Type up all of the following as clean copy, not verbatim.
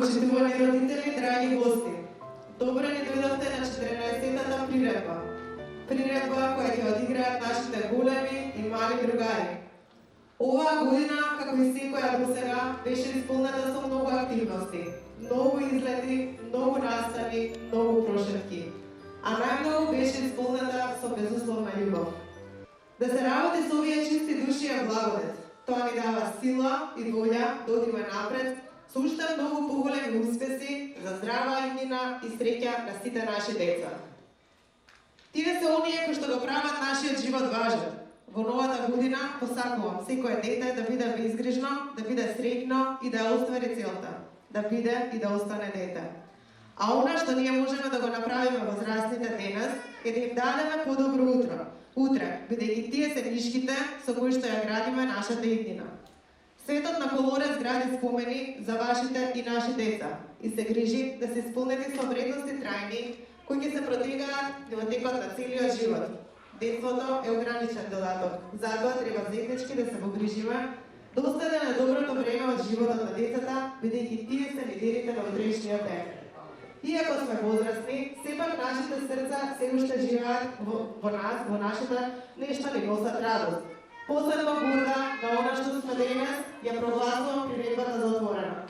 Почитувани родители, драги гости, добро ни дојдовте на 14-тата приредба. Приредба која ќе одиграат нашите големи и мали другари. Оваа година, како и секоја досега, беше исполнета со многу активности, многу излети, многу настани, многу прошетки. А најмногу беше исполнета со безусловна љубов. Да се работи со овие чисти души е благодет. Тоа ни дава сила и волја да одиме напред со уште многу поголеми успеси за здрава иднина и среќа на сите наши деца. Тие се оние кои што го прават нашиот живот важен. Во новата година посакувам секое дете да биде безгрижно, да биде среќно и да оствари целта, да биде и да остане дете. А она што ние можеме да го направиме возрастните денес е да им дадеме подобро утре, бидејќи тие се нишките со кои што ја градиме нашата иднина. Светот на Колорец гради спомени за вашите и наши деца и се грижи да се исполнети со вредности трајни кои ќе се протегаат во текот на целиот живот. Детството е ограничен додаток, затоа треба заеднички да се погрижиме да остане на доброто време од животот на децата, бидејќи тие се лидерите на утрешниот ден. Иако сме возрастни, сепак нашите срца се уште живеат во нас, во нашата нешта ни носат радост. Посебно горда на она што сме денес, ја прогласувам приредбата за отворена.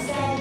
Said,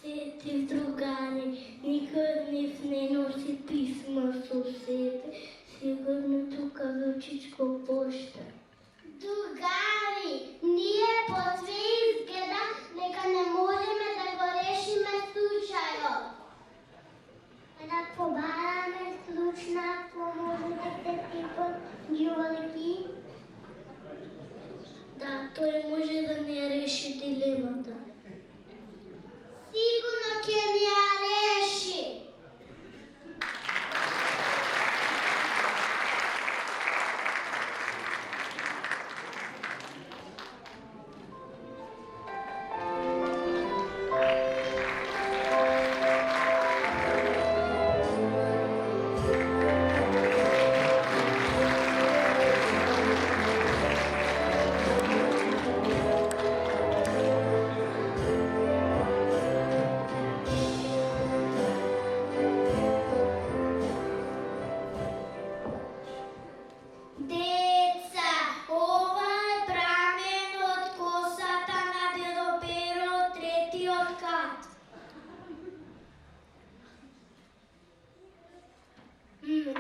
Сети другари, никой не носи писма со себе. Сигурно тук вручичко поща. Другари, ние по све изгледа дека не можеме да го решиме случајот. Да побараме случна помощ детективот Ѓовалки. Да, тој може да не реши дилемата. Сигурно ќе ни ја реши.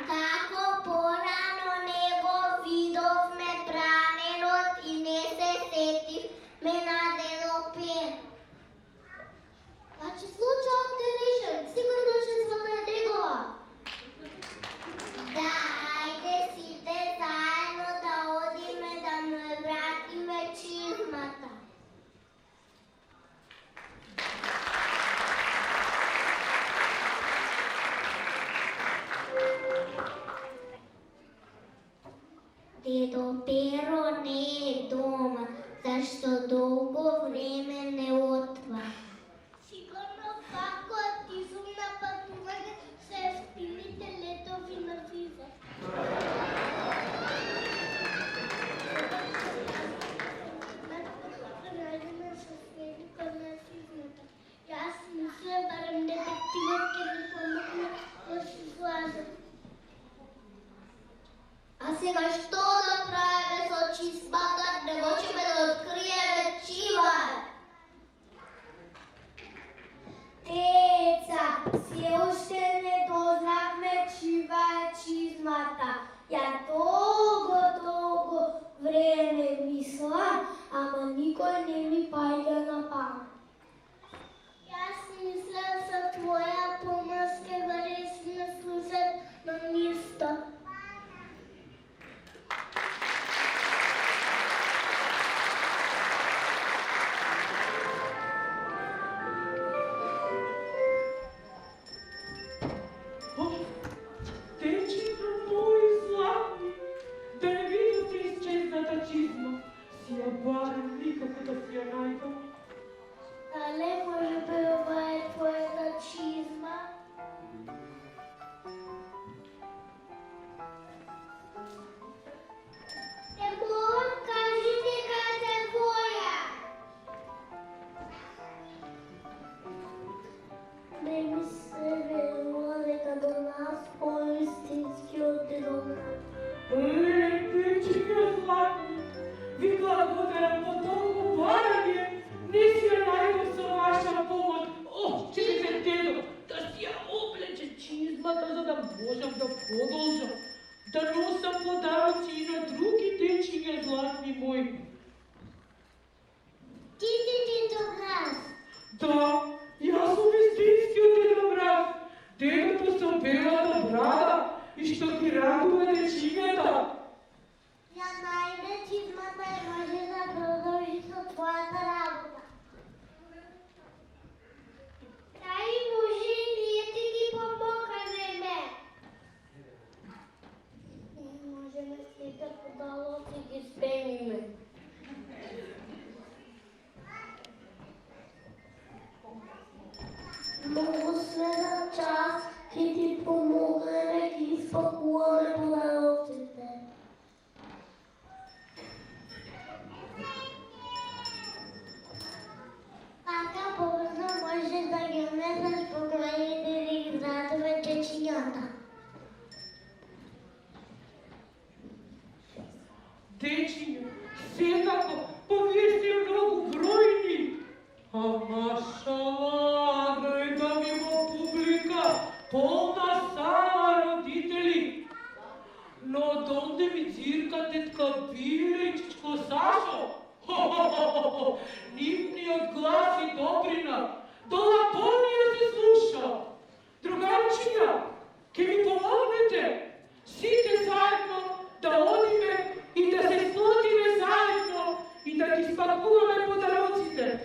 Како порано не го видовме браменот и не се сетивме на дедо Перо. Значи случајот е решен, сигурно ќе звоне негова. Да, ајде сите заедно да одиме да му ја вратиме чизмата. Дедо Перо не е дома, зашто долго време не отвара. Сигурно како изумна патување се впилите летови на виза. Најдена со следика на физмата. Јас мислам барем детективот ќе ни помогне да се слажат. А сега што да правиме со чизмата? Не можеме да откриеме чива. Деца, се уште не дознавме чива е чизмата. Ја долго време мислам, ама никој не ми паѓа на памет. Јас мислам со твоја помош ке решиме случајот, но ништо. Дале може би ова е твојата чизма? Те молам, кажи ми каде е твоја. Не ми се верува дека до нас по-истинскиот дедо. Дечиња златни, ви благодарам по толку барање, не си ја најдов со ваша помош. Чекајте, дедо, да си ја облече чизмата, за да можам да продолжам, да носам подароци и на други дечиња златни мои. Ти си Дедо Мраз. Да, јас сум вистинскиот Дедо Мраз, дедото со белата брада и што ги радува дечињата. Ја најде чизмата и може да продолжи со твојата работа. Тај може и ние ти ги помогнеме. Можеме сите подалоци ги спремиме. полна сала родители. Но донде ми цирка тетка Билечко Сашо, нивниот глас и добрина, до Лапонија се слуша. Другарчиња, ке ми помогнете, сите заедно да одиме и да се сплотиме заедно и да ги спакуваме подароците.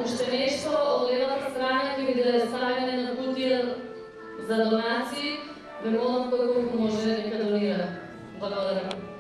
уште нешто, од левата страна ќе биде ставена на кутија за донации. Ве молам кој колку може нека донира. Благодарам.